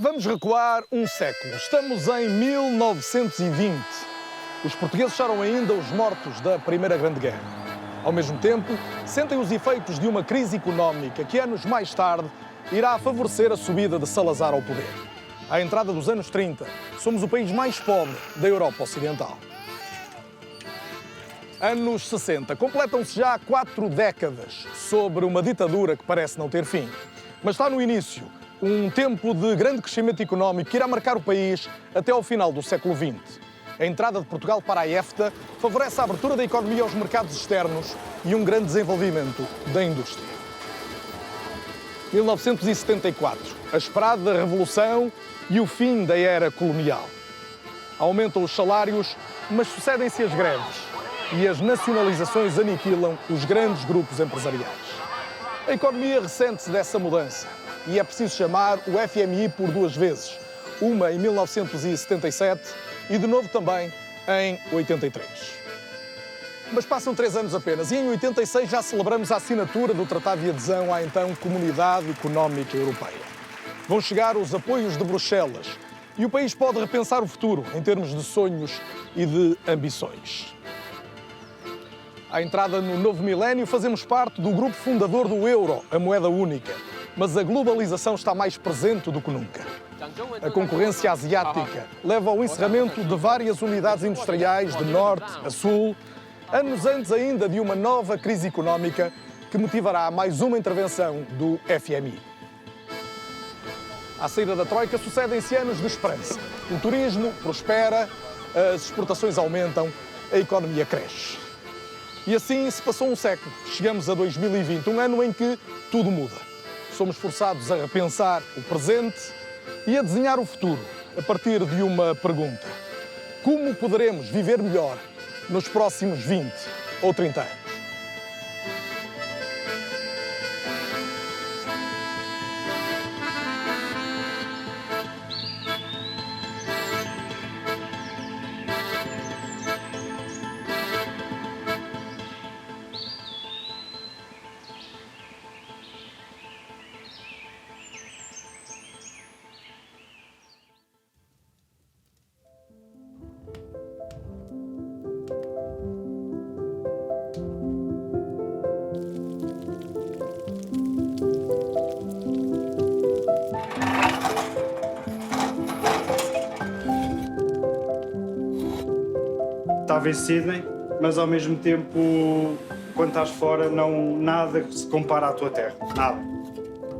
Vamos recuar um século. Estamos em 1920. Os portugueses acharam ainda os mortos da Primeira Grande Guerra. Ao mesmo tempo, sentem os efeitos de uma crise económica que, anos mais tarde, irá favorecer a subida de Salazar ao poder. À entrada dos anos 30, somos o país mais pobre da Europa Ocidental. Anos 60. Completam-se já 4 décadas sobre uma ditadura que parece não ter fim. Mas está no início um tempo de grande crescimento económico que irá marcar o país até ao final do século XX. A entrada de Portugal para a EFTA favorece a abertura da economia aos mercados externos e um grande desenvolvimento da indústria. 1974. A esperada revolução e o fim da era colonial. Aumentam os salários, mas sucedem-se as greves e as nacionalizações aniquilam os grandes grupos empresariais. A economia ressente-se dessa mudança e é preciso chamar o FMI por 2 vezes, uma em 1977 e de novo também em 83. Mas passam 3 anos apenas e em 86 já celebramos a assinatura do Tratado de Adesão à então Comunidade Económica Europeia. Vão chegar os apoios de Bruxelas e o país pode repensar o futuro em termos de sonhos e de ambições. À entrada no novo milénio, fazemos parte do grupo fundador do euro, a moeda única. Mas a globalização está mais presente do que nunca. A concorrência asiática leva ao encerramento de várias unidades industriais de norte a sul, anos antes ainda de uma nova crise económica que motivará mais uma intervenção do FMI. À saída da Troika sucedem-se anos de esperança. O turismo prospera, as exportações aumentam, a economia cresce. E assim se passou um século. Chegamos a 2020, um ano em que tudo muda. Somos forçados a repensar o presente e a desenhar o futuro a partir de uma pergunta. Como poderemos viver melhor nos próximos 20 ou 30 anos? Estava em Sydney, mas ao mesmo tempo, quando estás fora, nada se compara à tua terra, nada.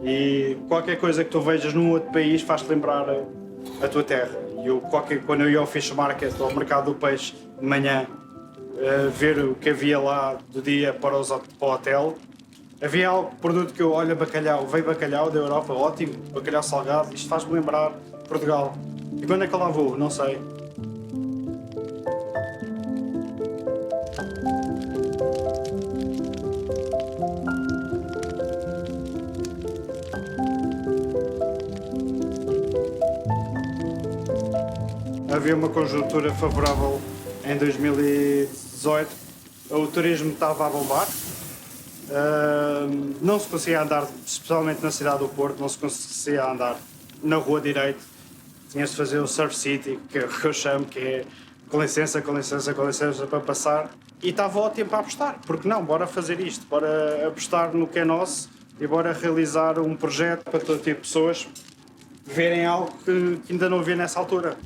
E qualquer coisa que tu vejas num outro país faz-te lembrar a tua terra. Quando eu ia ao Fish Market, ao mercado do peixe, de manhã, ver o que havia lá do dia para o hotel, havia algo, produto que eu olho, bacalhau, veio bacalhau da Europa, ótimo, bacalhau salgado, isto faz-me lembrar Portugal. E quando é que eu lá vou? Não sei. Havia uma conjuntura favorável em 2018, o turismo estava a bombar, não se conseguia andar, especialmente na cidade do Porto, não se conseguia andar na rua direito, tinha-se de fazer o Surf City, que eu chamo, que é com licença para passar, e estava ótimo para apostar, porque não, bora fazer isto, bora apostar no que é nosso e bora realizar um projeto para todo tipo de pessoas verem algo que ainda não havia nessa altura.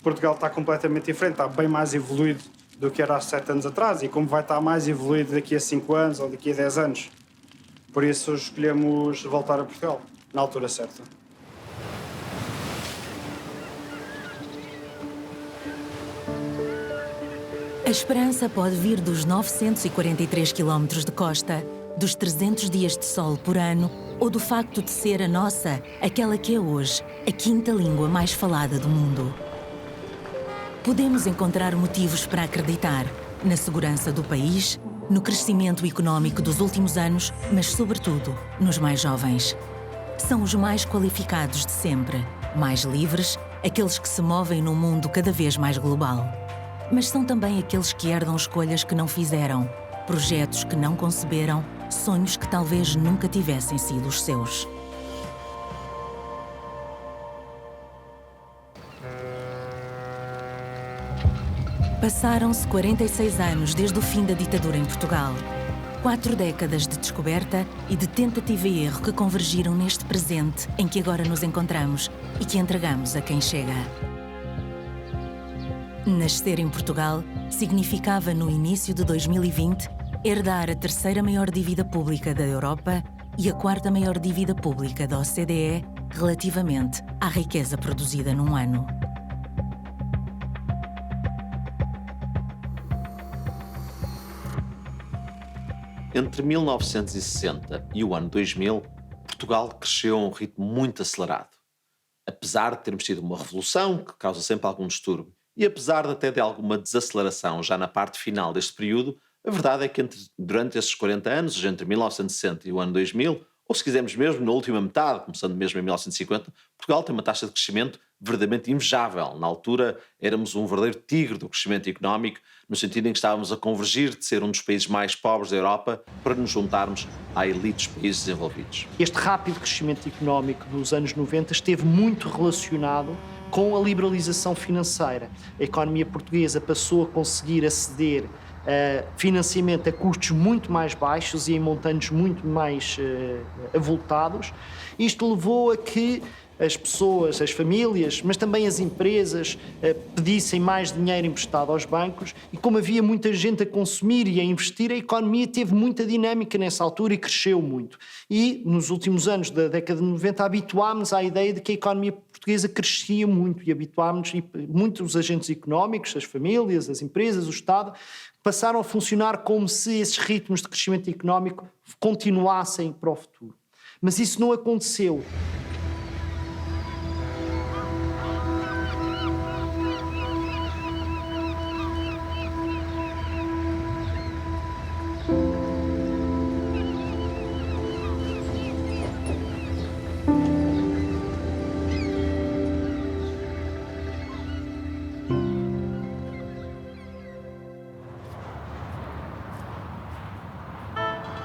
Portugal está completamente diferente, está bem mais evoluído do que era há 7 anos atrás e como vai estar mais evoluído daqui a 5 anos ou daqui a 10 anos. Por isso escolhemos voltar a Portugal, na altura certa. A esperança pode vir dos 943 quilómetros de costa, dos 300 dias de sol por ano ou do facto de ser a nossa, aquela que é hoje, a 5ª língua mais falada do mundo. Podemos encontrar motivos para acreditar na segurança do país, no crescimento económico dos últimos anos, mas, sobretudo, nos mais jovens. São os mais qualificados de sempre, mais livres, aqueles que se movem num mundo cada vez mais global. Mas são também aqueles que herdam escolhas que não fizeram, projetos que não conceberam, sonhos que talvez nunca tivessem sido os seus. Passaram-se 46 anos desde o fim da ditadura em Portugal. 4 décadas de descoberta e de tentativa e erro que convergiram neste presente em que agora nos encontramos e que entregamos a quem chega. Nascer em Portugal significava, no início de 2020, herdar a 3ª maior dívida pública da Europa e a 4ª maior dívida pública da OCDE relativamente à riqueza produzida num ano. Entre 1960 e o ano 2000, Portugal cresceu a um ritmo muito acelerado. Apesar de termos tido uma revolução que causa sempre algum distúrbio e apesar de até de alguma desaceleração já na parte final deste período, a verdade é que durante esses 40 anos, entre 1960 e o ano 2000, ou se quisermos mesmo na última metade, começando mesmo em 1950, Portugal tem uma taxa de crescimento verdadeiramente invejável. Na altura éramos um verdadeiro tigre do crescimento económico, no sentido em que estávamos a convergir de ser um dos países mais pobres da Europa para nos juntarmos à elite dos países desenvolvidos. Este rápido crescimento económico dos anos 90 esteve muito relacionado com a liberalização financeira. A economia portuguesa passou a conseguir aceder a financiamento a custos muito mais baixos e em montantes muito mais avultados. Isto levou a que as pessoas, as famílias, mas também as empresas pedissem mais dinheiro emprestado aos bancos e como havia muita gente a consumir e a investir, a economia teve muita dinâmica nessa altura e cresceu muito. E nos últimos anos da década de 90 habituámos-nos à ideia de que a economia portuguesa crescia muito e habituámos-nos, e muitos agentes económicos, as famílias, as empresas, o Estado, passaram a funcionar como se esses ritmos de crescimento económico continuassem para o futuro. Mas isso não aconteceu.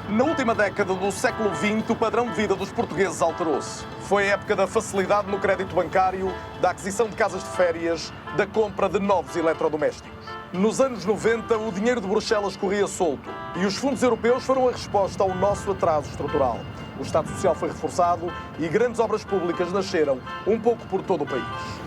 Na última década do século XX, o padrão de vida dos portugueses alterou-se. Foi a época da facilidade no crédito bancário, da aquisição de casas de férias, da compra de novos eletrodomésticos. Nos anos 90, o dinheiro de Bruxelas corria solto e os fundos europeus foram a resposta ao nosso atraso estrutural. O Estado Social foi reforçado e grandes obras públicas nasceram um pouco por todo o país.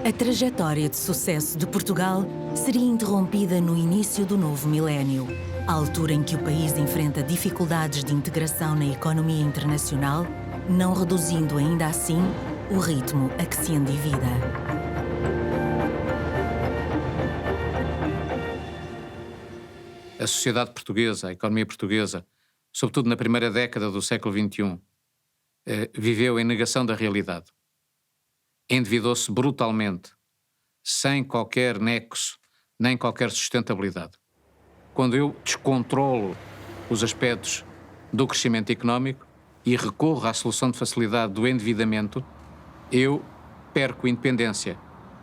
A trajetória de sucesso de Portugal seria interrompida no início do novo milénio, à altura em que o país enfrenta dificuldades de integração na economia internacional, não reduzindo ainda assim o ritmo a que se endivida. A sociedade portuguesa, a economia portuguesa, sobretudo na primeira década do século XXI, viveu em negação da realidade. Endividou-se brutalmente, sem qualquer nexo, nem qualquer sustentabilidade. Quando eu descontrolo os aspectos do crescimento económico e recorro à solução de facilidade do endividamento, eu perco independência,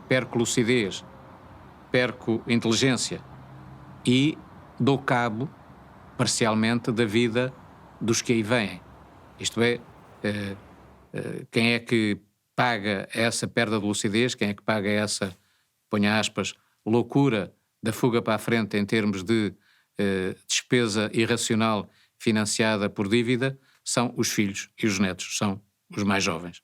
perco lucidez, perco inteligência e dou cabo, parcialmente, da vida dos que aí vêm. Isto é, quem é que paga essa perda de lucidez, quem é que paga essa, ponha aspas, loucura da fuga para a frente em termos de despesa irracional financiada por dívida, são os filhos e os netos, são os mais jovens.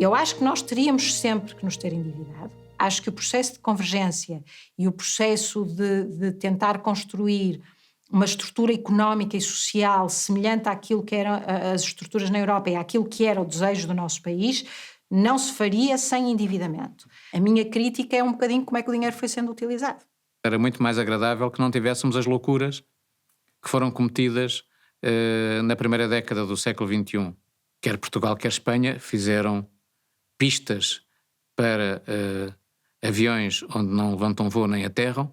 Eu acho que nós teríamos sempre que nos ter endividado. Acho que o processo de convergência e o processo de tentar construir uma estrutura económica e social semelhante àquilo que eram as estruturas na Europa e àquilo que era o desejo do nosso país, não se faria sem endividamento. A minha crítica é um bocadinho como é que o dinheiro foi sendo utilizado. Era muito mais agradável que não tivéssemos as loucuras que foram cometidas na primeira década do século XXI. Quer Portugal, quer Espanha fizeram pistas para aviões onde não levantam voo nem aterram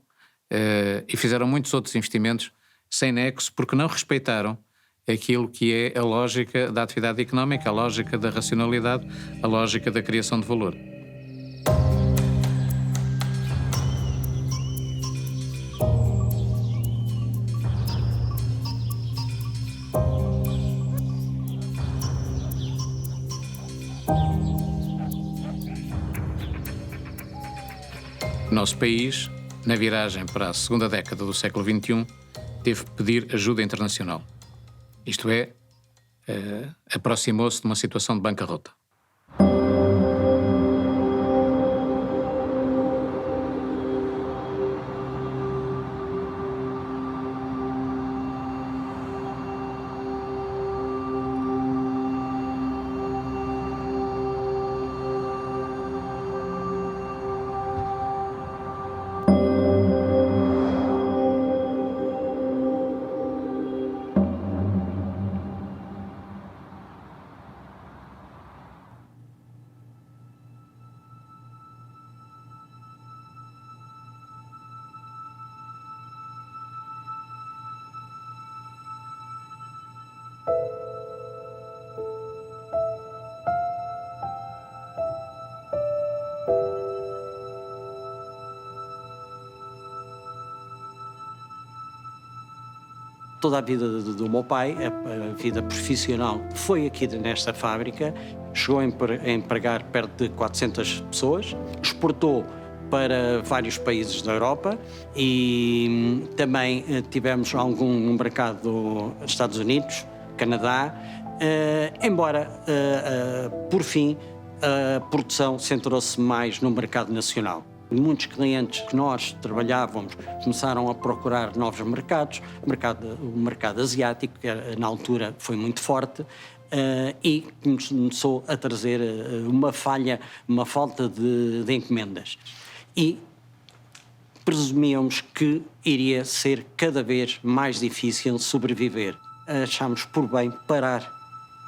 e fizeram muitos outros investimentos sem nexo porque não respeitaram aquilo que é a lógica da atividade económica, a lógica da racionalidade, a lógica da criação de valor. O nosso país, na viragem para a segunda década do século XXI, teve que pedir ajuda internacional. Isto é, aproximou-se de uma situação de bancarrota. Toda a vida do meu pai, a vida profissional, foi aqui nesta fábrica. Chegou a empregar perto de 400 pessoas, exportou para vários países da Europa e também tivemos algum mercado dos Estados Unidos, Canadá, embora, por fim, a produção centrou-se mais no mercado nacional. Muitos clientes que nós trabalhávamos começaram a procurar novos mercados, o mercado asiático, que na altura foi muito forte, e começou a trazer uma falta de encomendas. E presumíamos que iria ser cada vez mais difícil sobreviver. Achámos por bem parar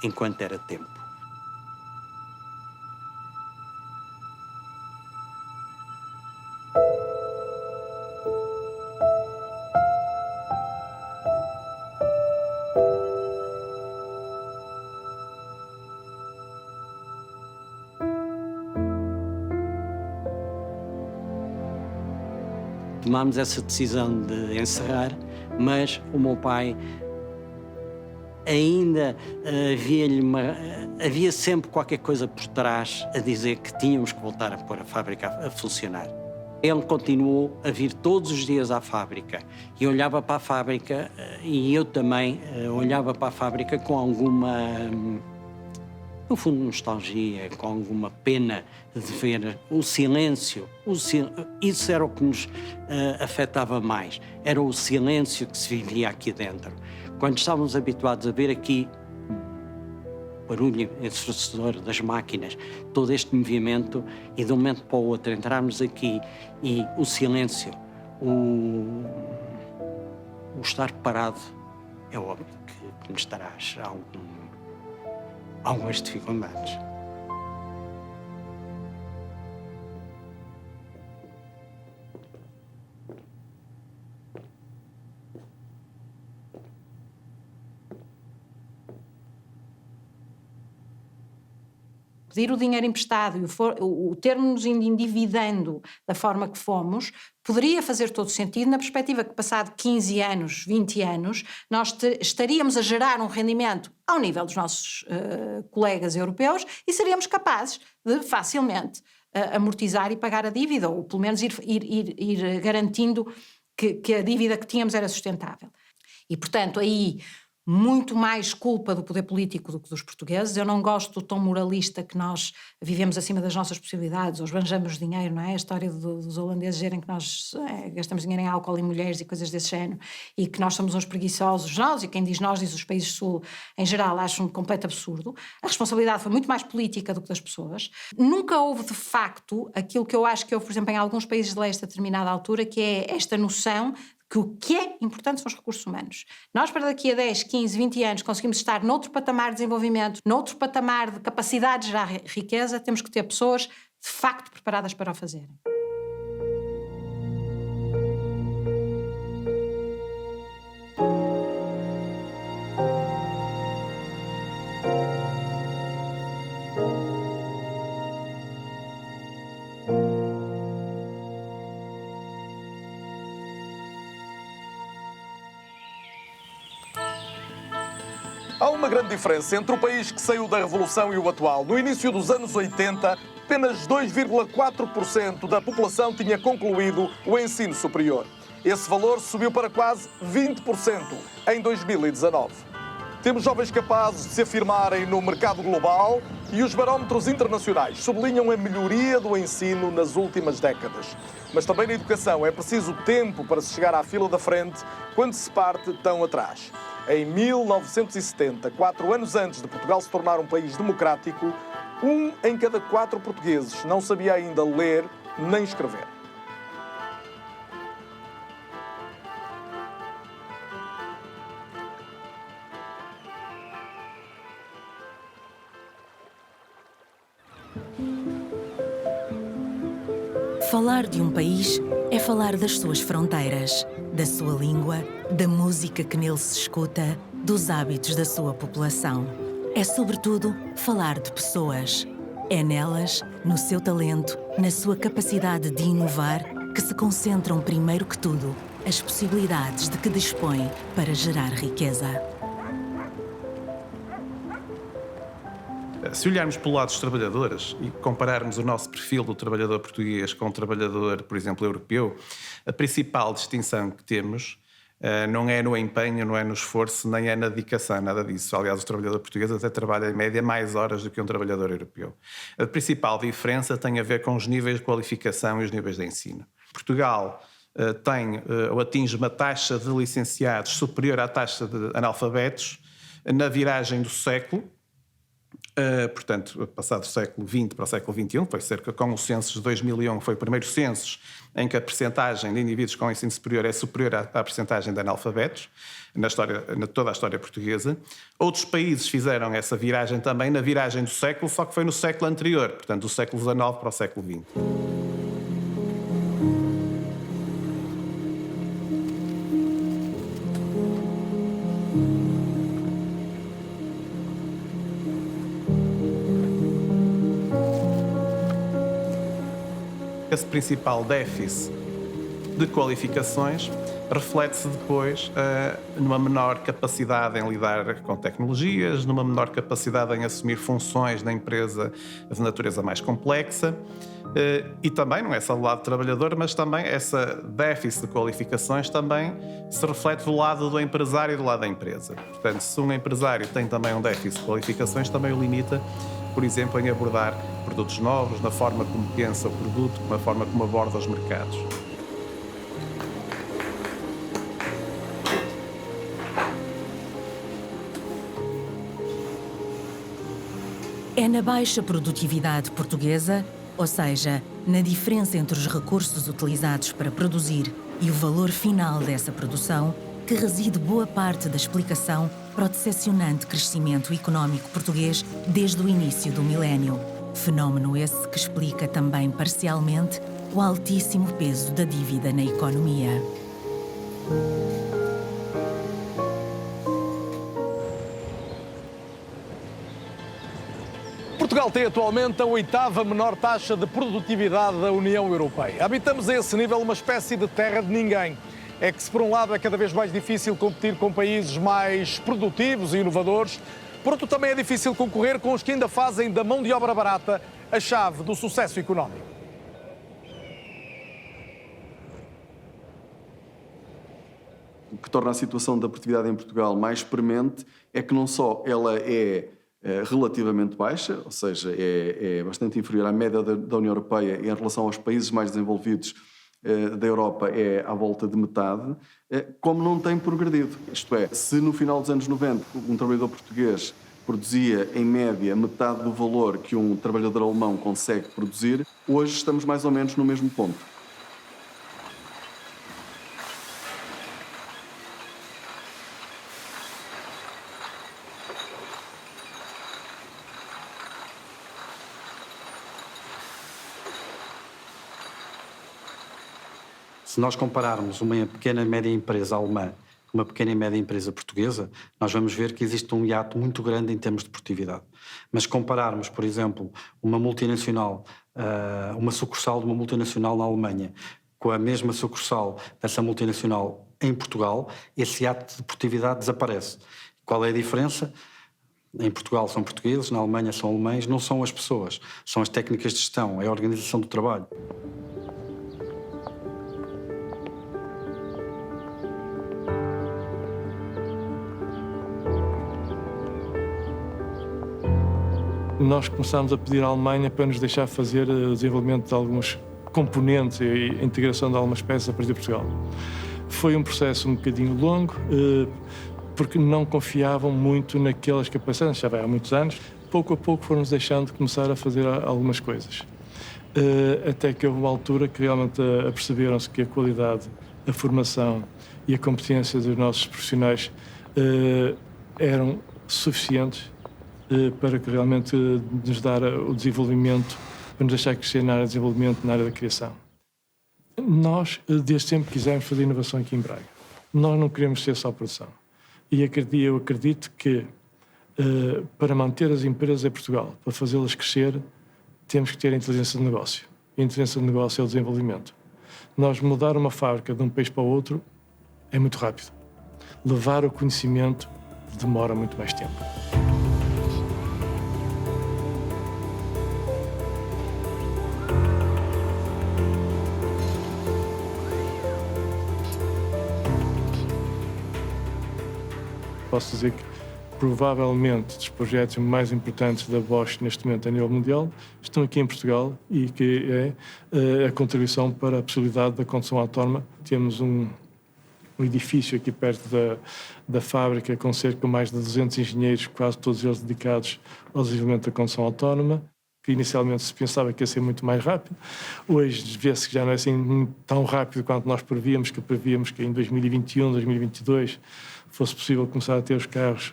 enquanto era tempo. Tomámos essa decisão de encerrar, mas o meu pai ainda havia sempre qualquer coisa por trás a dizer que tínhamos que voltar a pôr a fábrica a funcionar. Ele continuou a vir todos os dias à fábrica e olhava para a fábrica e eu também olhava para a fábrica com alguma, no fundo, nostalgia, com alguma pena de ver o silêncio. Isso era o que nos afetava mais, era o silêncio que se vivia aqui dentro. Quando estávamos habituados a ver aqui o barulho ensurdecedor das máquinas, todo este movimento, e de um momento para o outro entrarmos aqui e o silêncio, o estar parado, é óbvio que nos traz algumas dificuldades. Pedir o dinheiro emprestado e o termos endividando da forma que fomos, poderia fazer todo sentido na perspectiva que, passado 15 anos, 20 anos, nós estaríamos a gerar um rendimento ao nível dos nossos colegas europeus e seríamos capazes de facilmente amortizar e pagar a dívida, ou pelo menos ir garantindo que a dívida que tínhamos era sustentável. E, portanto, aí muito mais culpa do poder político do que dos portugueses. Eu não gosto do tom moralista que nós vivemos acima das nossas possibilidades, ou esbanjamos dinheiro, não é? A história dos holandeses dizerem que nós gastamos dinheiro em álcool e mulheres e coisas desse género, e que nós somos uns preguiçosos, nós, e quem diz nós diz os países do Sul em geral, acho um completo absurdo. A responsabilidade foi muito mais política do que das pessoas. Nunca houve, de facto, aquilo que eu acho que houve, por exemplo, em alguns países de leste a determinada altura, que é esta noção que o que é importante são os recursos humanos. Nós, para daqui a 10, 15, 20 anos, conseguimos estar noutro patamar de desenvolvimento, noutro patamar de capacidade de gerar riqueza, temos que ter pessoas, de facto, preparadas para o fazerem. Há uma grande diferença entre o país que saiu da Revolução e o atual. No início dos anos 80, apenas 2,4% da população tinha concluído o ensino superior. Esse valor subiu para quase 20% em 2019. Temos jovens capazes de se afirmarem no mercado global e os barómetros internacionais sublinham a melhoria do ensino nas últimas décadas. Mas também na educação é preciso tempo para se chegar à fila da frente quando se parte tão atrás. Em 1970, 4 anos antes de Portugal se tornar um país democrático, 1 em cada 4 portugueses não sabia ainda ler nem escrever. Falar de um país é falar das suas fronteiras, da sua língua, da música que nele se escuta, dos hábitos da sua população. É, sobretudo, falar de pessoas. É nelas, no seu talento, na sua capacidade de inovar, que se concentram, primeiro que tudo, as possibilidades de que dispõe para gerar riqueza. Se olharmos pelo lado dos trabalhadores e compararmos o nosso perfil do trabalhador português com o trabalhador, por exemplo, europeu, a principal distinção que temos não é no empenho, não é no esforço, nem é na dedicação, nada disso. Aliás, o trabalhador português até trabalha em média mais horas do que um trabalhador europeu. A principal diferença tem a ver com os níveis de qualificação e os níveis de ensino. Portugal tem ou atinge uma taxa de licenciados superior à taxa de analfabetos na viragem do século. Portanto, passado o século XX para o século XXI, foi cerca com o censo de 2001, foi o primeiro censo em que a percentagem de indivíduos com ensino superior é superior à percentagem de analfabetos, na toda a história portuguesa. Outros países fizeram essa viragem também na viragem do século, só que foi no século anterior, portanto, do século XIX para o século XX. Esse principal déficit de qualificações reflete-se depois numa menor capacidade em lidar com tecnologias, numa menor capacidade em assumir funções na empresa de natureza mais complexa e também, não é só do lado do trabalhador, mas também esse déficit de qualificações também se reflete do lado do empresário e do lado da empresa. Portanto, se um empresário tem também um déficit de qualificações, também o limita, por exemplo, em abordar produtos novos, na forma como pensa o produto, na forma como aborda os mercados. É na baixa produtividade portuguesa, ou seja, na diferença entre os recursos utilizados para produzir e o valor final dessa produção, que reside boa parte da explicação para o decepcionante crescimento económico português desde o início do milénio. Fenómeno esse que explica também parcialmente o altíssimo peso da dívida na economia. Portugal tem atualmente a 8ª menor taxa de produtividade da União Europeia. Habitamos a esse nível uma espécie de terra de ninguém. É que se por um lado é cada vez mais difícil competir com países mais produtivos e inovadores, por outro também é difícil concorrer com os que ainda fazem da mão de obra barata a chave do sucesso económico. que torna a situação da produtividade em Portugal mais premente é que não só ela é relativamente baixa, ou seja, é bastante inferior à média da União Europeia em relação aos países mais desenvolvidos da Europa é à volta de metade, como não tem progredido. Isto é, se no final dos anos 90 um trabalhador português produzia em média metade do valor que um trabalhador alemão consegue produzir, hoje estamos mais ou menos no mesmo ponto. Se nós compararmos uma pequena e média empresa alemã com uma pequena e média empresa portuguesa, nós vamos ver que existe um hiato muito grande em termos de produtividade. Mas compararmos, por exemplo, uma multinacional, uma sucursal de uma multinacional na Alemanha com a mesma sucursal dessa multinacional em Portugal, esse hiato de produtividade desaparece. Qual é a diferença? Em Portugal são portugueses, na Alemanha são alemães, não são as pessoas, são as técnicas de gestão, é a organização do trabalho. Nós começámos a pedir à Alemanha para nos deixar fazer o desenvolvimento de alguns componentes e a integração de algumas peças a partir de Portugal. Foi um processo um bocadinho longo, porque não confiavam muito naquelas capacidades, já vai há muitos anos. Pouco a pouco foram-nos deixando começar a fazer algumas coisas. Até que houve uma altura que realmente aperceberam-se que a qualidade, a formação e a competência dos nossos profissionais eram suficientes para que realmente nos dar o desenvolvimento, para nos deixar crescer na área de desenvolvimento, na área da criação. Nós, desde sempre, quisemos fazer inovação aqui em Braga. Nós não queremos ser só produção. E eu acredito que, para manter as empresas em Portugal, para fazê-las crescer, temos que ter a inteligência de negócio. E a inteligência de negócio é o desenvolvimento. Nós mudar uma fábrica de um país para o outro é muito rápido. Levar o conhecimento demora muito mais tempo. Posso dizer que, provavelmente, dos projetos mais importantes da Bosch neste momento a nível mundial estão aqui em Portugal e que é a contribuição para a possibilidade da condução autónoma. Temos um edifício aqui perto da fábrica com cerca de mais de 200 engenheiros, quase todos eles dedicados ao desenvolvimento da condução autónoma, que inicialmente se pensava que ia ser muito mais rápido. Hoje vê-se que já não é assim tão rápido quanto nós prevíamos que em 2021, 2022 fosse possível começar a ter os carros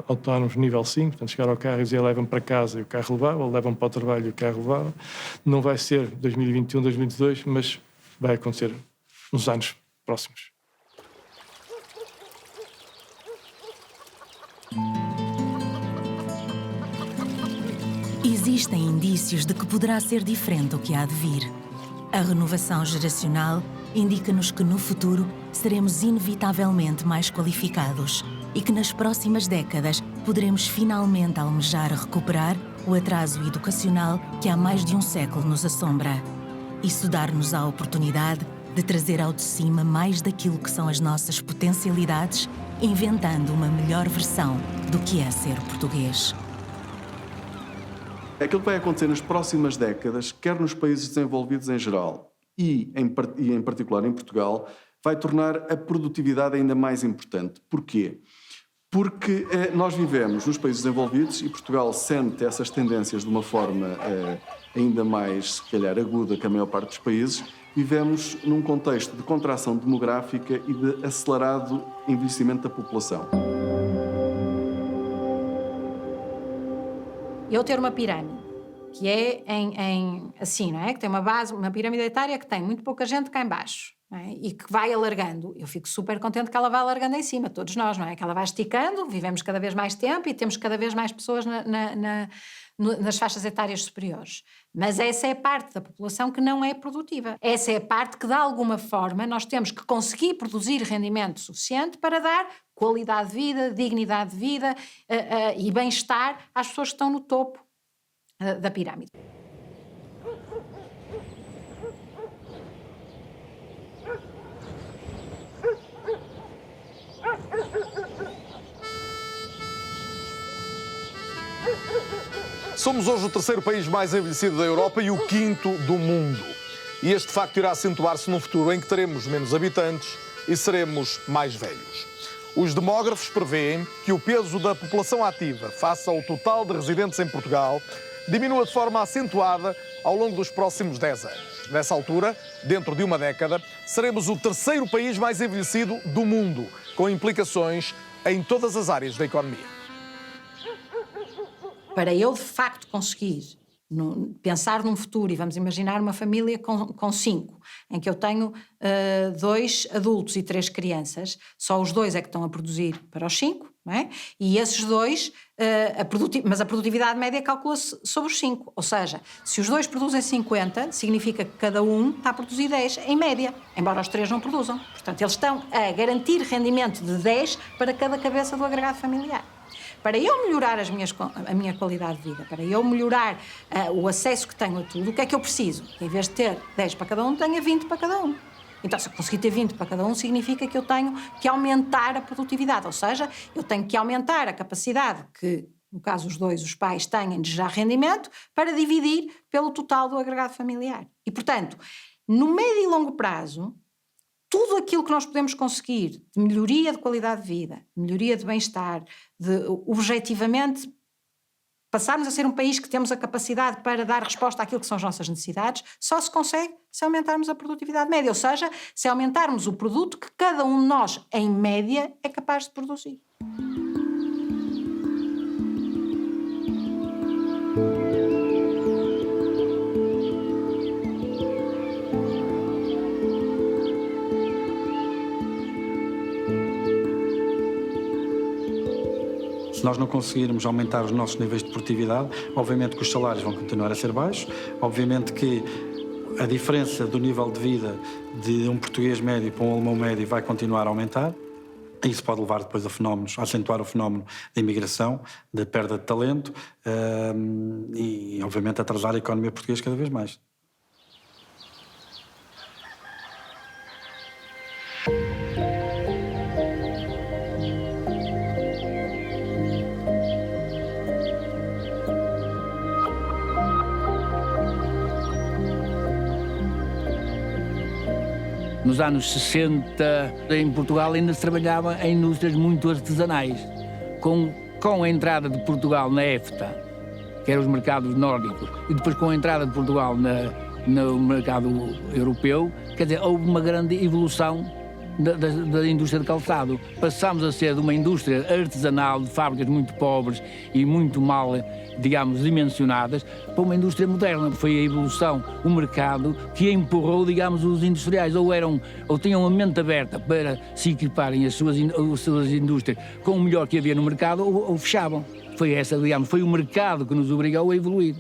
autónomos nível 5, portanto chegar ao carro e dizer levam para casa e o carro levava, ou levam para o trabalho e o carro levava. Não vai ser 2021, 2022, mas vai acontecer nos anos próximos. Existem indícios de que poderá ser diferente o que há de vir. A renovação geracional indica-nos que no futuro seremos inevitavelmente mais qualificados e que nas próximas décadas poderemos finalmente almejar recuperar o atraso educacional que há mais de um século nos assombra. Isso dar-nos a oportunidade de trazer ao de cima mais daquilo que são as nossas potencialidades, inventando uma melhor versão do que é ser português. Aquilo que vai acontecer nas próximas décadas, quer nos países desenvolvidos em geral e em particular em Portugal, vai tornar a produtividade ainda mais importante. Porquê? Porque nós vivemos nos países desenvolvidos e Portugal sente essas tendências de uma forma ainda mais, se calhar, aguda que a maior parte dos países. Vivemos num contexto de contração demográfica e de acelerado envelhecimento da população. Eu ter uma pirâmide, que é assim, não é? Que tem uma base, uma pirâmide etária que tem muito pouca gente cá em baixo, não é? E que vai alargando. Eu fico super contente que ela vá alargando em cima, todos nós, não é? Que ela vai esticando, vivemos cada vez mais tempo e temos cada vez mais pessoas nas faixas etárias superiores. Mas essa é a parte da população que não é produtiva. Essa é a parte que, de alguma forma, nós temos que conseguir produzir rendimento suficiente para dar qualidade de vida, dignidade de vida e bem-estar às pessoas que estão no topo da pirâmide. Somos hoje o terceiro país mais envelhecido da Europa e o quinto do mundo. E este facto irá acentuar-se num futuro em que teremos menos habitantes e seremos mais velhos. Os demógrafos prevêem que o peso da população ativa face ao total de residentes em Portugal diminua de forma acentuada ao longo dos próximos 10 anos. Nessa altura, dentro de uma década, seremos o terceiro país mais envelhecido do mundo, com implicações em todas as áreas da economia. Para eu, de facto, conseguir pensar num futuro, e vamos imaginar uma família com 5, em que eu tenho 2 adultos e 3 crianças, só os 2 é que estão a produzir para os 5, não é? E esses 2, mas a produtividade média calcula-se sobre os 5, ou seja, se os 2 produzem 50, significa que cada um está a produzir 10, em média, embora os 3 não produzam. Portanto, eles estão a garantir rendimento de 10 para cada cabeça do agregado familiar. Para eu melhorar a minha qualidade de vida, para eu melhorar o acesso que tenho a tudo, o que é que eu preciso? Que em vez de ter 10 para cada um, tenha 20 para cada um. Então, se eu conseguir ter 20 para cada um, significa que eu tenho que aumentar a produtividade, ou seja, eu tenho que aumentar a capacidade que, no caso os 2, os pais, têm de gerar rendimento para dividir pelo total do agregado familiar. E, portanto, no médio e longo prazo, tudo aquilo que nós podemos conseguir de melhoria de qualidade de vida, melhoria de bem-estar, de objetivamente passarmos a ser um país que temos a capacidade para dar resposta àquilo que são as nossas necessidades, só se consegue se aumentarmos a produtividade média, ou seja, se aumentarmos o produto que cada um de nós, em média, é capaz de produzir. Se nós não conseguirmos aumentar os nossos níveis de produtividade, obviamente que os salários vão continuar a ser baixos, obviamente que a diferença do nível de vida de um português médio para um alemão médio vai continuar a aumentar. Isso pode levar depois a fenómenos, a acentuar o fenómeno da imigração, da perda de talento e, obviamente, atrasar a economia portuguesa cada vez mais. Nos anos 60, em Portugal, ainda se trabalhava em indústrias muito artesanais. Com a entrada de Portugal na EFTA, que eram os mercados nórdicos, e depois com a entrada de Portugal no mercado europeu, quer dizer, houve uma grande evolução da indústria de calçado. Passámos a ser de uma indústria artesanal, de fábricas muito pobres e muito mal, digamos, dimensionadas, para uma indústria moderna. Foi a evolução, o mercado que empurrou, digamos, os industriais, ou tinham a mente aberta para se equiparem as suas indústrias com o melhor que havia no mercado, ou fechavam. Foi foi o mercado que nos obrigou a evoluir.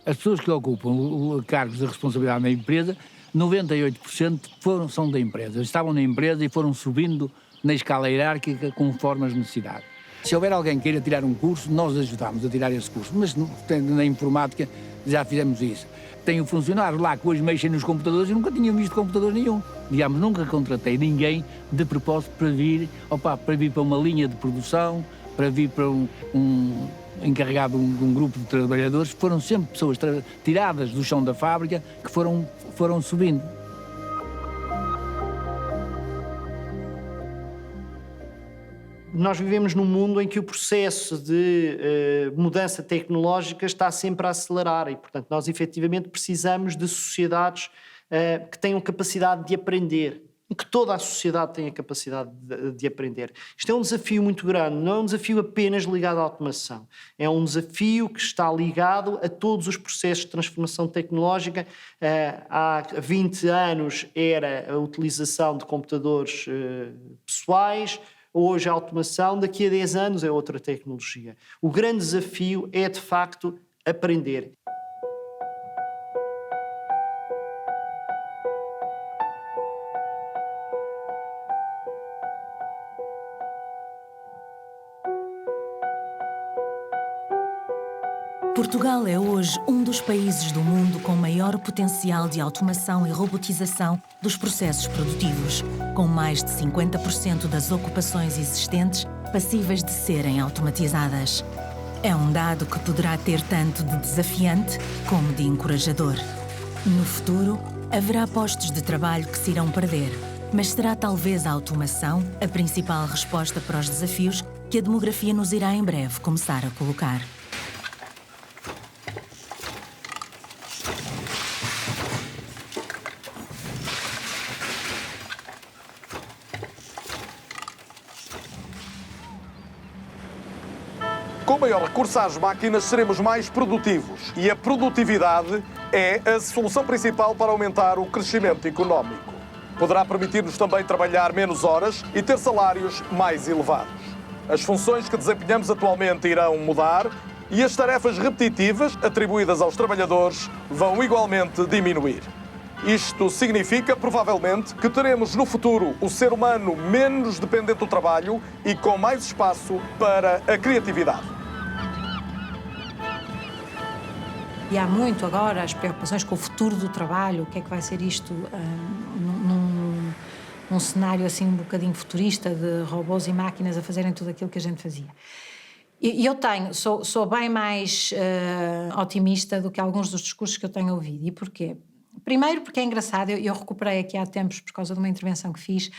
As pessoas que ocupam cargos de responsabilidade na empresa, 98% são da empresa. Estavam na empresa e foram subindo na escala hierárquica conforme as necessidades. Se houver alguém que queira tirar um curso, nós ajudamos a tirar esse curso. Mas na informática já fizemos isso. Tenho funcionários lá que hoje mexem nos computadores e nunca tinham visto computador nenhum. Digamos, nunca contratei ninguém de propósito para vir para uma linha de produção, para vir para um encarregado de um grupo de trabalhadores. Foram sempre pessoas tiradas do chão da fábrica que foram subindo. Nós vivemos num mundo em que o processo de mudança tecnológica está sempre a acelerar e, portanto, nós efetivamente precisamos de sociedades que tenham capacidade de aprender, e que toda a sociedade tenha capacidade de aprender. Isto é um desafio muito grande, não é um desafio apenas ligado à automação, é um desafio que está ligado a todos os processos de transformação tecnológica. Há 20 anos era a utilização de computadores pessoais, hoje a automação, daqui a 10 anos é outra tecnologia. O grande desafio é, de facto, aprender. Portugal é hoje um dos países do mundo com maior potencial de automação e robotização dos processos produtivos, com mais de 50% das ocupações existentes passíveis de serem automatizadas. É um dado que poderá ter tanto de desafiante como de encorajador. No futuro, haverá postos de trabalho que se irão perder, mas será talvez a automação a principal resposta para os desafios que a demografia nos irá em breve começar a colocar. Com maior recurso às máquinas, seremos mais produtivos. E a produtividade é a solução principal para aumentar o crescimento económico. Poderá permitir-nos também trabalhar menos horas e ter salários mais elevados. As funções que desempenhamos atualmente irão mudar e as tarefas repetitivas atribuídas aos trabalhadores vão igualmente diminuir. Isto significa, provavelmente, que teremos no futuro o ser humano menos dependente do trabalho e com mais espaço para a criatividade. E há muito agora as preocupações com o futuro do trabalho, o que é que vai ser isto num cenário assim um bocadinho futurista de robôs e máquinas a fazerem tudo aquilo que a gente fazia. E eu sou bem mais otimista do que alguns dos discursos que eu tenho ouvido. E porquê? Primeiro porque é engraçado, eu recuperei aqui há tempos, por causa de uma intervenção que fiz,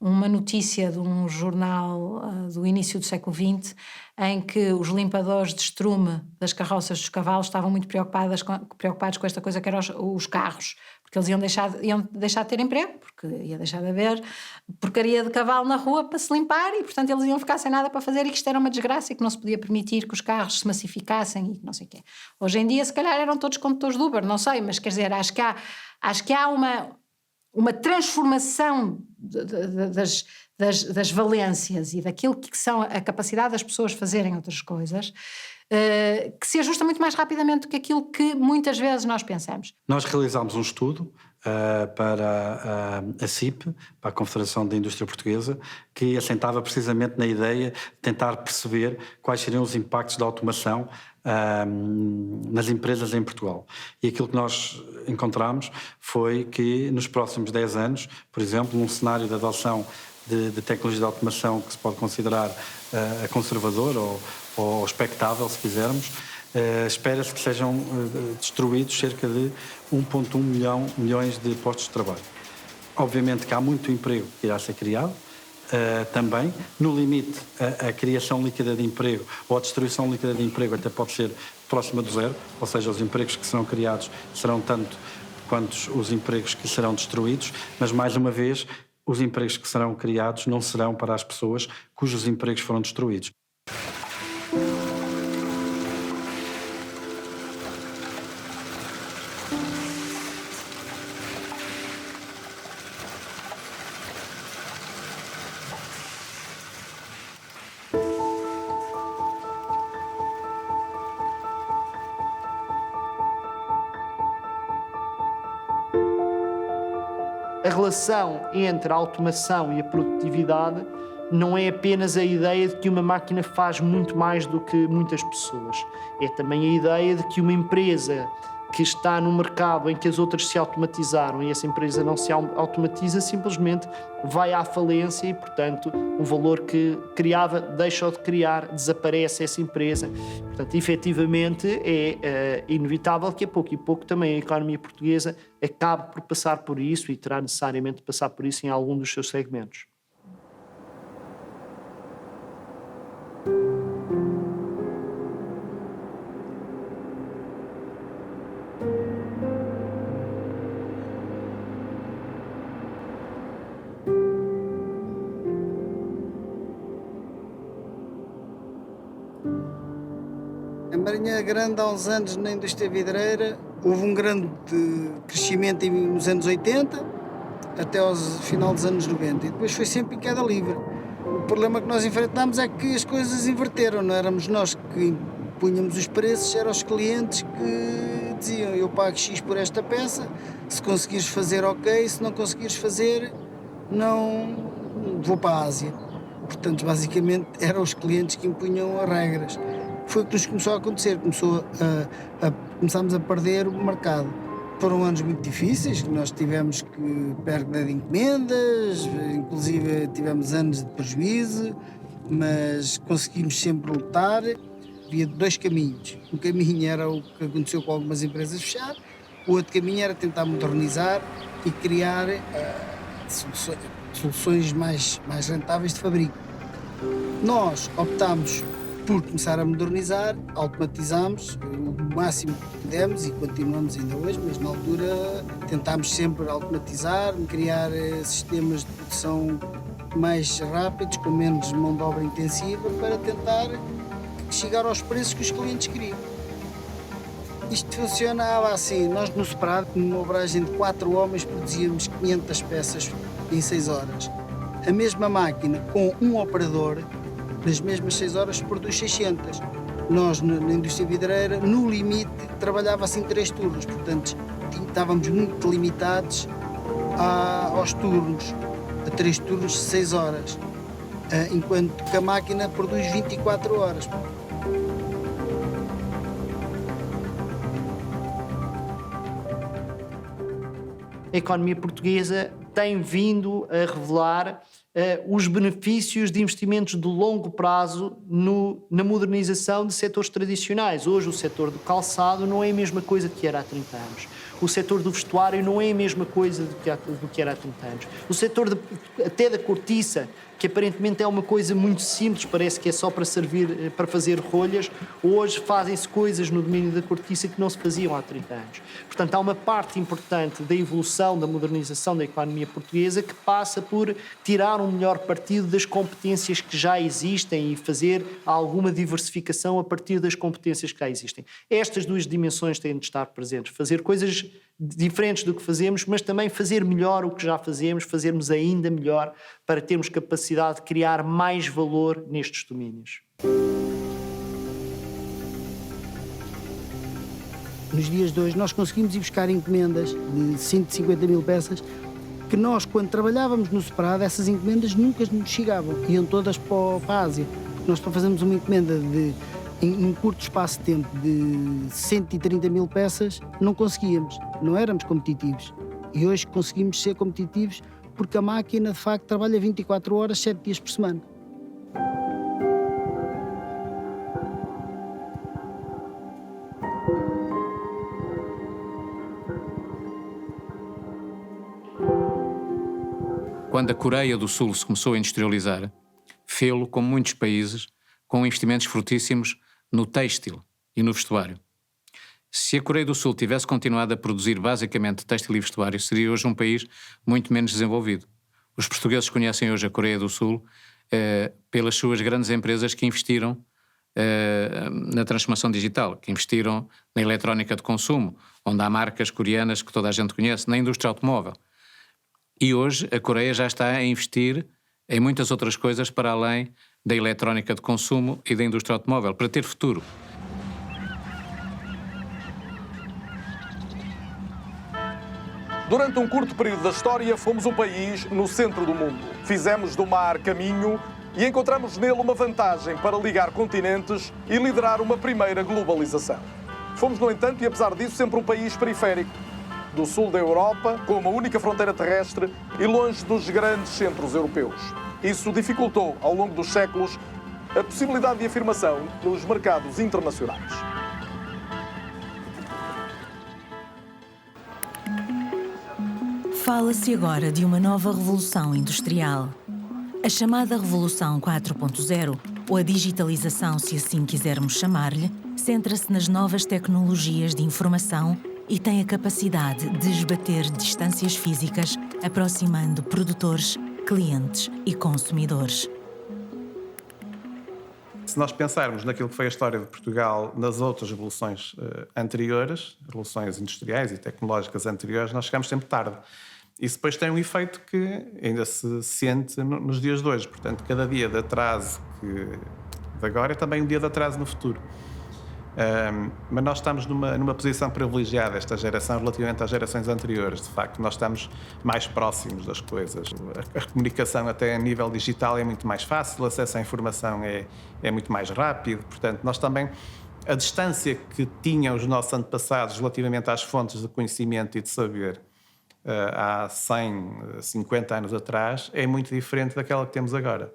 uma notícia de um jornal do início do século XX, em que os limpadores de estrume das carroças dos cavalos estavam muito preocupados com esta coisa que eram os carros, porque eles iam deixar de ter emprego, porque ia deixar de haver porcaria de cavalo na rua para se limpar e, portanto, eles iam ficar sem nada para fazer e que isto era uma desgraça e que não se podia permitir que os carros se massificassem e que não sei o quê. Hoje em dia, se calhar, eram todos condutores de Uber, não sei, mas quer dizer, acho que há uma transformação das valências e daquilo que são a capacidade das pessoas fazerem outras coisas, que se ajusta muito mais rapidamente do que aquilo que muitas vezes nós pensamos. Nós realizámos um estudo para a CIP, para a Confederação da Indústria Portuguesa, que assentava precisamente na ideia de tentar perceber quais seriam os impactos da automação nas empresas em Portugal. E aquilo que nós encontramos foi que nos próximos 10 anos, por exemplo, num cenário de adoção de tecnologia de automação que se pode considerar conservador ou expectável, se quisermos, espera-se que sejam destruídos cerca de 1,1 milhões de postos de trabalho. Obviamente que há muito emprego que irá ser criado, também. No limite, a criação líquida de emprego ou a destruição líquida de emprego até pode ser próxima do zero, ou seja, os empregos que serão criados serão tanto quanto os empregos que serão destruídos, mas, mais uma vez, os empregos que serão criados não serão para as pessoas cujos empregos foram destruídos. A relação entre a automação e a produtividade não é apenas a ideia de que uma máquina faz muito mais do que muitas pessoas. É também a ideia de que uma empresa que está no mercado em que as outras se automatizaram e essa empresa não se automatiza, simplesmente vai à falência e, portanto, o valor que criava deixa de criar, desaparece essa empresa. Portanto, efetivamente, é inevitável que a pouco e pouco também a economia portuguesa acabe por passar por isso e terá necessariamente de passar por isso em algum dos seus segmentos. Em Marinha Grande, há uns anos, na indústria vidreira, houve um grande crescimento nos anos 80 até ao final dos anos 90 e depois foi sempre em queda livre. O problema que nós enfrentámos é que as coisas inverteram, não éramos nós que punhamos os preços, eram os clientes que diziam: eu pago X por esta peça, se conseguires fazer ok, se não conseguires fazer, não vou para a Ásia. Portanto, basicamente, eram os clientes que impunham as regras. Foi o que nos começou a acontecer, começámos a perder o mercado. Foram anos muito difíceis, que nós tivemos perda de encomendas, inclusive tivemos anos de prejuízo, mas conseguimos sempre lutar. havia 2 caminhos. Um caminho era o que aconteceu com algumas empresas fechar, o outro caminho era tentar modernizar e criar soluções mais rentáveis de fabrico. Nós optámos por começar a modernizar, automatizámos o máximo que pudemos e continuamos ainda hoje, mas na altura tentámos sempre automatizar, criar sistemas de produção mais rápidos, com menos mão de obra intensiva, para tentar chegar aos preços que os clientes queriam. Isto funcionava assim, nós no separado, numa obragem de 4 homens, produzíamos 500 peças em 6 horas. A mesma máquina, com um operador, nas mesmas 6 horas produz 600. Nós, na indústria vidreira, no limite, trabalhava assim 3 turnos, portanto, estávamos muito limitados aos turnos, a 3 turnos de 6 horas, enquanto que a máquina produz 24 horas. A economia portuguesa tem vindo a revelar os benefícios de investimentos de longo prazo na modernização de setores tradicionais. Hoje o setor do calçado não é a mesma coisa que era há 30 anos. O setor do vestuário não é a mesma coisa do que era há 30 anos. O setor até da cortiça, que aparentemente é uma coisa muito simples, parece que é só para servir, para fazer rolhas, hoje fazem-se coisas no domínio da cortiça que não se faziam há 30 anos. Portanto, há uma parte importante da evolução, da modernização da economia portuguesa que passa por tirar um melhor partido das competências que já existem e fazer alguma diversificação a partir das competências que já existem. Estas 2 dimensões têm de estar presentes. Fazer coisas diferentes do que fazemos, mas também fazer melhor o que já fazemos, fazermos ainda melhor para termos capacidade de criar mais valor nestes domínios. Nos dias de hoje nós conseguimos ir buscar encomendas de 150 mil peças que nós, quando trabalhávamos no separado, essas encomendas nunca nos chegavam, iam todas para a Ásia. Nós, para fazermos uma encomenda em um curto espaço de tempo de 130 mil peças, não conseguíamos, não éramos competitivos. E hoje conseguimos ser competitivos porque a máquina, de facto, trabalha 24 horas, 7 dias por semana. Quando a Coreia do Sul se começou a industrializar, fê-lo, como muitos países, com investimentos fortíssimos no têxtil e no vestuário. Se a Coreia do Sul tivesse continuado a produzir basicamente têxtil e vestuário, seria hoje um país muito menos desenvolvido. Os portugueses conhecem hoje a Coreia do Sul pelas suas grandes empresas que investiram na transformação digital, que investiram na eletrónica de consumo, onde há marcas coreanas que toda a gente conhece, na indústria automóvel. E hoje a Coreia já está a investir em muitas outras coisas para além da eletrónica de consumo e da indústria automóvel, para ter futuro. Durante um curto período da história, fomos um país no centro do mundo. Fizemos do mar caminho e encontramos nele uma vantagem para ligar continentes e liderar uma primeira globalização. Fomos, no entanto, e apesar disso, sempre um país periférico, do sul da Europa, com uma única fronteira terrestre e longe dos grandes centros europeus. Isso dificultou, ao longo dos séculos, a possibilidade de afirmação nos mercados internacionais. Fala-se agora de uma nova revolução industrial. A chamada Revolução 4.0, ou a digitalização, se assim quisermos chamar-lhe, centra-se nas novas tecnologias de informação e tem a capacidade de esbater distâncias físicas, aproximando produtores, clientes e consumidores. Se nós pensarmos naquilo que foi a história de Portugal nas outras revoluções anteriores, revoluções industriais e tecnológicas anteriores, nós chegamos sempre tarde. Isso depois tem um efeito que ainda se sente nos dias de hoje. Portanto, cada dia de atraso de agora é também um dia de atraso no futuro. Mas nós estamos numa posição privilegiada, esta geração, relativamente às gerações anteriores. De facto, nós estamos mais próximos das coisas. A comunicação até a nível digital é muito mais fácil, o acesso à informação é muito mais rápido. Portanto, nós também, a distância que tinham os nossos antepassados relativamente às fontes de conhecimento e de saber há 100, 50 anos atrás, é muito diferente daquela que temos agora.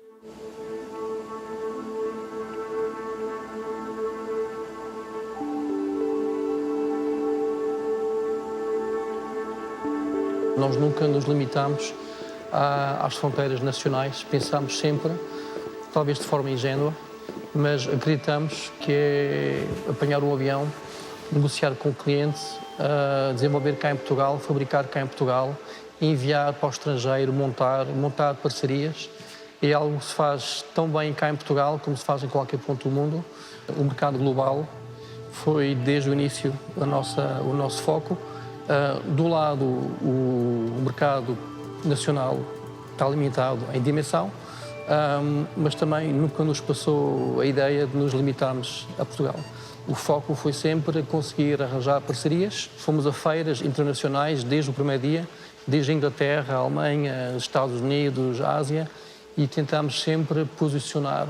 Nós nunca nos limitamos às fronteiras nacionais, pensamos sempre, talvez de forma ingênua, mas acreditamos que é apanhar um avião, negociar com o cliente, desenvolver cá em Portugal, fabricar cá em Portugal, enviar para o estrangeiro, montar parcerias. É algo que se faz tão bem cá em Portugal como se faz em qualquer ponto do mundo. O mercado global foi desde o início o nosso foco. Do lado, o mercado nacional está limitado em dimensão, mas também nunca nos passou a ideia de nos limitarmos a Portugal. O foco foi sempre conseguir arranjar parcerias. Fomos a feiras internacionais desde o primeiro dia, desde a Inglaterra, a Alemanha, os Estados Unidos, a Ásia, e tentámos sempre posicionar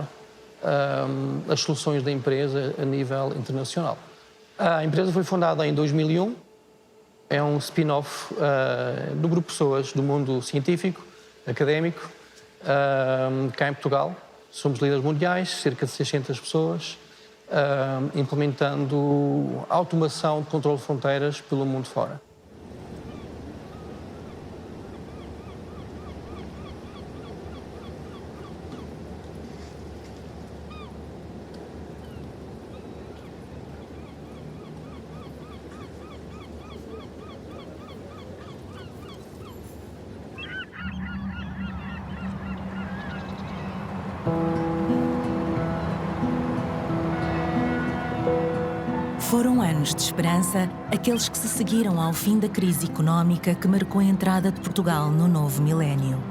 as soluções da empresa a nível internacional. A empresa foi fundada em 2001, é um spin-off do grupo de pessoas do mundo científico, académico, cá em Portugal. Somos líderes mundiais, cerca de 600 pessoas, implementando automação de controle de fronteiras pelo mundo fora. Foram anos de esperança aqueles que se seguiram ao fim da crise económica que marcou a entrada de Portugal no novo milénio.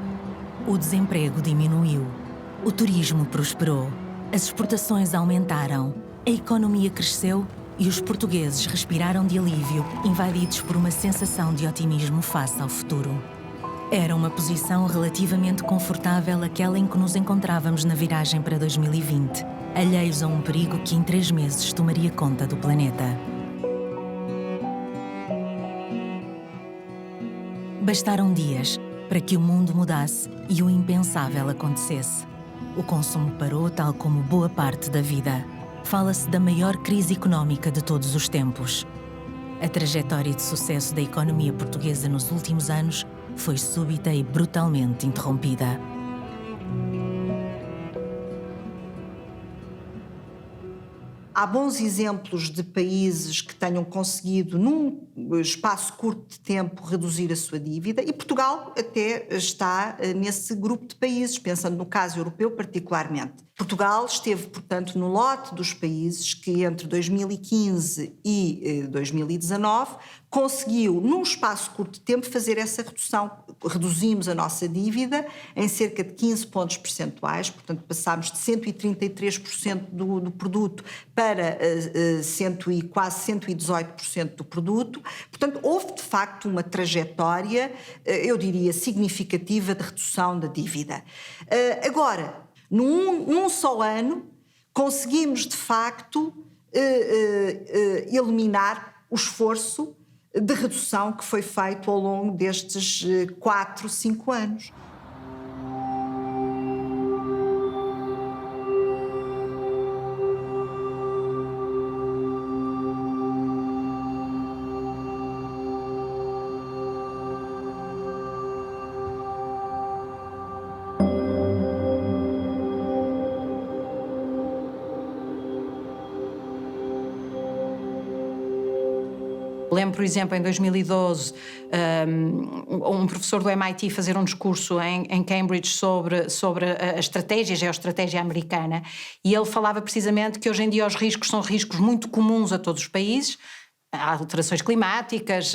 O desemprego diminuiu, o turismo prosperou, as exportações aumentaram, a economia cresceu e os portugueses respiraram de alívio, invadidos por uma sensação de otimismo face ao futuro. Era uma posição relativamente confortável aquela em que nos encontrávamos na viragem para 2020, alheios a um perigo que em 3 meses tomaria conta do planeta. Bastaram dias para que o mundo mudasse e o impensável acontecesse. O consumo parou, tal como boa parte da vida. Fala-se da maior crise económica de todos os tempos. A trajetória de sucesso da economia portuguesa nos últimos anos foi súbita e brutalmente interrompida. Há bons exemplos de países que tenham conseguido, num espaço curto de tempo, reduzir a sua dívida, e Portugal até está nesse grupo de países, pensando no caso europeu particularmente. Portugal esteve, portanto, no lote dos países que entre 2015 e 2019 conseguiu, num espaço curto de tempo, fazer essa redução. Reduzimos a nossa dívida em cerca de 15 pontos percentuais, portanto passámos de 133% do produto para quase 118% do produto. Portanto, houve de facto uma trajetória, eu diria, significativa de redução da dívida. Agora, num só ano, conseguimos de facto eliminar o esforço de redução que foi feito ao longo destes 4, 5 anos. Lembro, por exemplo, em 2012, um professor do MIT fazer um discurso em Cambridge sobre a estratégia, a geoestratégia americana, e ele falava precisamente que hoje em dia os riscos são riscos muito comuns a todos os países, alterações climáticas,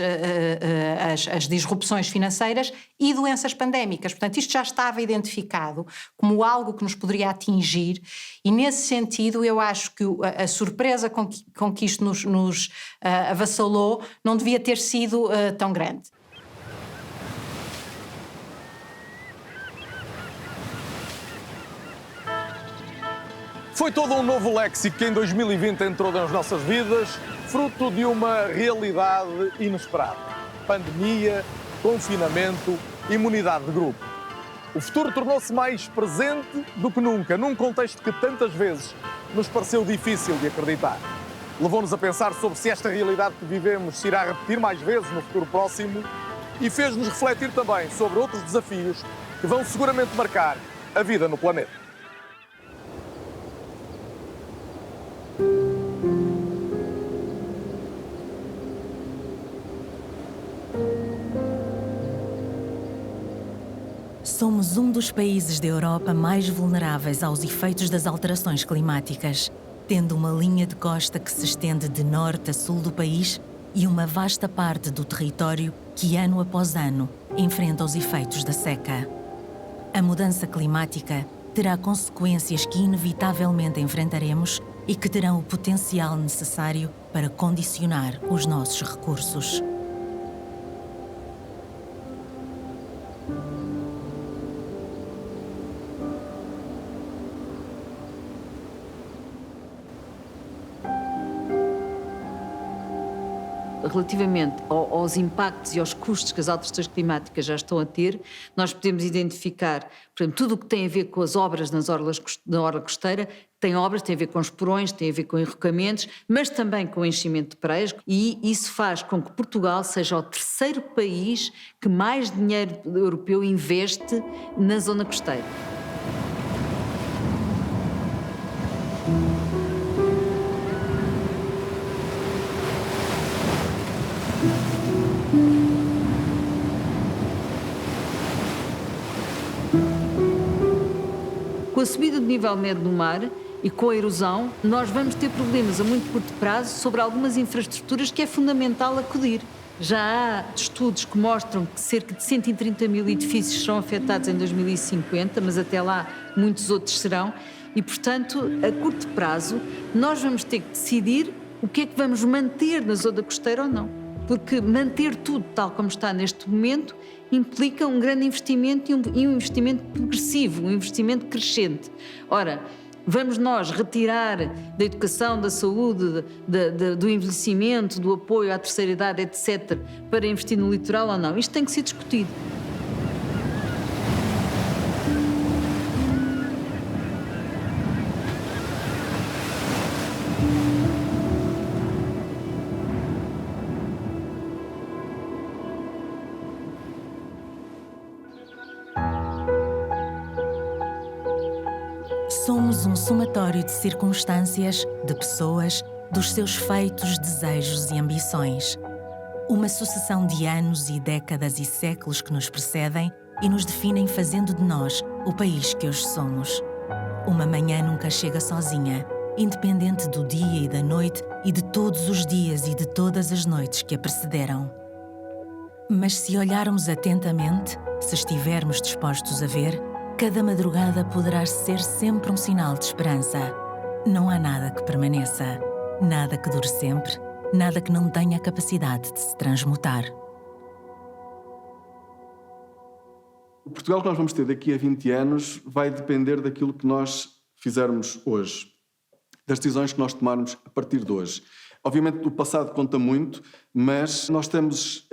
as disrupções financeiras e doenças pandémicas. Portanto, isto já estava identificado como algo que nos poderia atingir e, nesse sentido, eu acho que a surpresa com que isto nos avassalou não devia ter sido tão grande. Foi todo um novo léxico que em 2020 entrou nas nossas vidas, fruto de uma realidade inesperada. Pandemia, confinamento, imunidade de grupo. O futuro tornou-se mais presente do que nunca, num contexto que tantas vezes nos pareceu difícil de acreditar. Levou-nos a pensar sobre se esta realidade que vivemos se irá repetir mais vezes no futuro próximo e fez-nos refletir também sobre outros desafios que vão seguramente marcar a vida no planeta. Somos um dos países da Europa mais vulneráveis aos efeitos das alterações climáticas, tendo uma linha de costa que se estende de norte a sul do país e uma vasta parte do território que, ano após ano, enfrenta os efeitos da seca. A mudança climática terá consequências que inevitavelmente enfrentaremos e que terão o potencial necessário para condicionar os nossos recursos. Relativamente aos impactos e aos custos que as alterações climáticas já estão a ter, nós podemos identificar, por exemplo, tudo o que tem a ver com as obras na orla costeira, tem a ver com os porões, tem a ver com enrocamentos, mas também com o enchimento de praias, e isso faz com que Portugal seja o terceiro país que mais dinheiro europeu investe na zona costeira. Com a subida do nível médio do mar e com a erosão, nós vamos ter problemas a muito curto prazo sobre algumas infraestruturas que é fundamental acudir. Já há estudos que mostram que cerca de 130 mil edifícios serão afetados em 2050, mas até lá muitos outros serão. E, portanto, a curto prazo, nós vamos ter que decidir o que é que vamos manter na zona costeira ou não. Porque manter tudo tal como está neste momento implica um grande investimento e um investimento progressivo, um investimento crescente. Ora, vamos nós retirar da educação, da saúde, do envelhecimento, do apoio à terceira idade, etc., para investir no litoral ou não? Isto tem que ser discutido. Somos um somatório de circunstâncias, de pessoas, dos seus feitos, desejos e ambições. Uma sucessão de anos e décadas e séculos que nos precedem e nos definem, fazendo de nós o país que hoje somos. Uma manhã nunca chega sozinha, independente do dia e da noite e de todos os dias e de todas as noites que a precederam. Mas se olharmos atentamente, se estivermos dispostos a ver, cada madrugada poderá ser sempre um sinal de esperança. Não há nada que permaneça, nada que dure sempre, nada que não tenha a capacidade de se transmutar. O Portugal que nós vamos ter daqui a 20 anos vai depender daquilo que nós fizermos hoje, das decisões que nós tomarmos a partir de hoje. Obviamente o passado conta muito, mas nós temos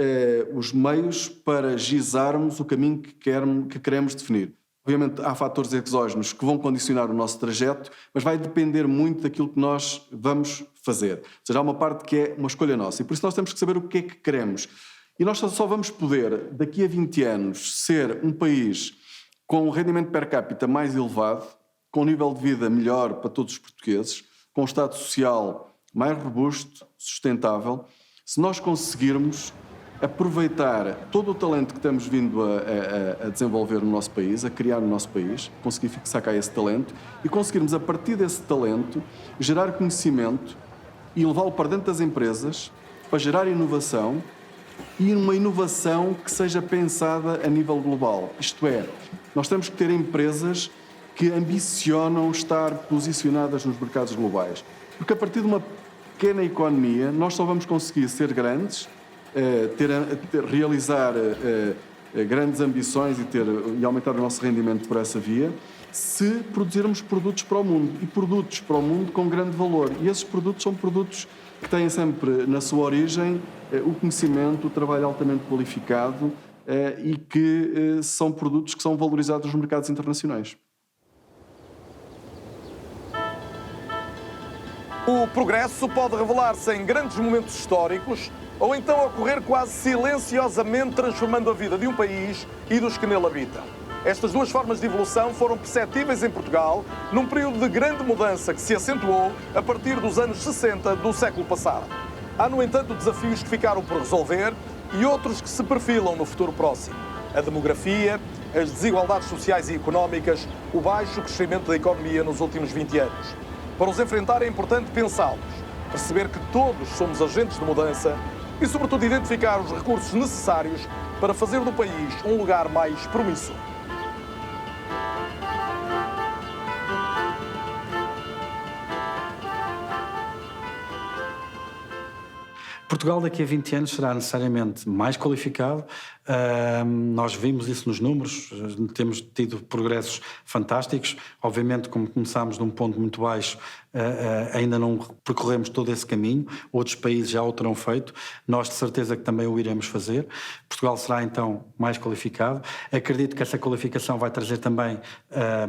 os meios para gizarmos o caminho que queremos definir. Obviamente há fatores exógenos que vão condicionar o nosso trajeto, mas vai depender muito daquilo que nós vamos fazer. Ou seja, há uma parte que é uma escolha nossa e por isso nós temos que saber o que é que queremos. E nós só vamos poder, daqui a 20 anos, ser um país com um rendimento per capita mais elevado, com um nível de vida melhor para todos os portugueses, com um Estado social mais robusto, sustentável, se nós conseguirmos aproveitar todo o talento que temos vindo a desenvolver no nosso país, a criar no nosso país, conseguir fixar cá esse talento e conseguirmos, a partir desse talento, gerar conhecimento e levá-lo para dentro das empresas para gerar inovação e uma inovação que seja pensada a nível global. Isto é, nós temos que ter empresas que ambicionam estar posicionadas nos mercados globais. Porque a partir de uma pequena economia, nós só vamos conseguir ser grandes, realizar grandes ambições e aumentar o nosso rendimento por essa via, se produzirmos produtos para o mundo. E produtos para o mundo com grande valor. E esses produtos são produtos que têm sempre na sua origem o conhecimento, o trabalho altamente qualificado e que são produtos que são valorizados nos mercados internacionais. O progresso pode revelar-se em grandes momentos históricos ou então ocorrer quase silenciosamente, transformando a vida de um país e dos que nele habitam. Estas duas formas de evolução foram perceptíveis em Portugal num período de grande mudança que se acentuou a partir dos anos 60 do século passado. Há, no entanto, desafios que ficaram por resolver e outros que se perfilam no futuro próximo. A demografia, as desigualdades sociais e económicas, o baixo crescimento da economia nos últimos 20 anos. Para os enfrentar é importante pensá-los, perceber que todos somos agentes de mudança e, sobretudo, identificar os recursos necessários para fazer do país um lugar mais promissor. Portugal daqui a 20 anos será necessariamente mais qualificado. Nós vimos isso nos números, temos tido progressos fantásticos. Obviamente, como começámos de um ponto muito baixo, ainda não percorremos todo esse caminho. Outros países já o terão feito. Nós, de certeza, que também o iremos fazer. Portugal será, então, mais qualificado. Acredito que essa qualificação vai trazer também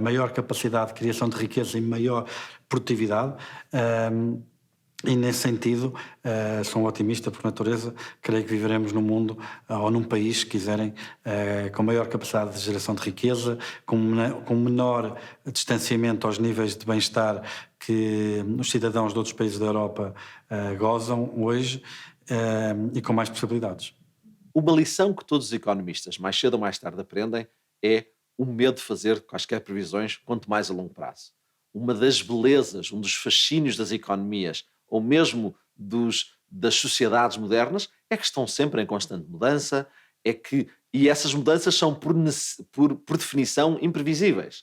maior capacidade de criação de riqueza e maior produtividade. E, nesse sentido, sou um otimista por natureza, creio que viveremos num mundo ou num país, se quiserem, com maior capacidade de geração de riqueza, com menor distanciamento aos níveis de bem-estar que os cidadãos de outros países da Europa gozam hoje e com mais possibilidades. Uma lição que todos os economistas, mais cedo ou mais tarde, aprendem é o medo de fazer quaisquer previsões, quanto mais a longo prazo. Uma das belezas, um dos fascínios das economias, ou mesmo das sociedades modernas, é que estão sempre em constante mudança, e essas mudanças são, por definição, imprevisíveis.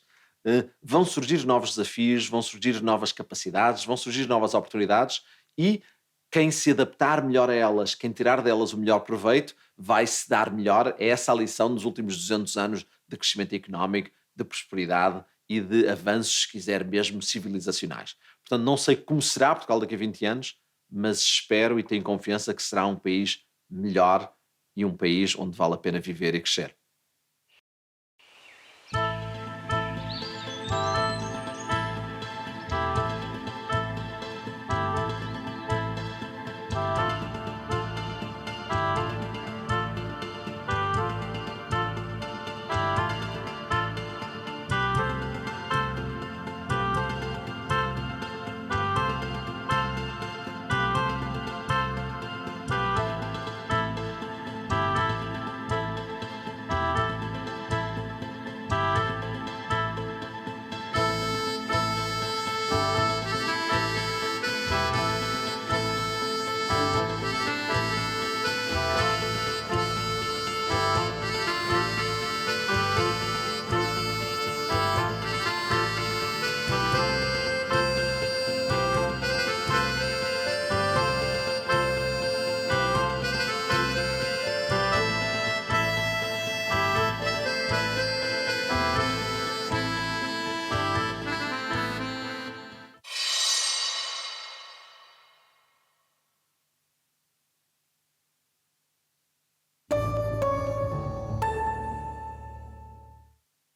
Vão surgir novos desafios, vão surgir novas capacidades, vão surgir novas oportunidades, e quem se adaptar melhor a elas, quem tirar delas o melhor proveito, vai se dar melhor. É essa a lição dos últimos 200 anos de crescimento económico, de prosperidade e de avanços, se quiser mesmo, civilizacionais. Portanto, não sei como será Portugal daqui a 20 anos, mas espero e tenho confiança que será um país melhor e um país onde vale a pena viver e crescer.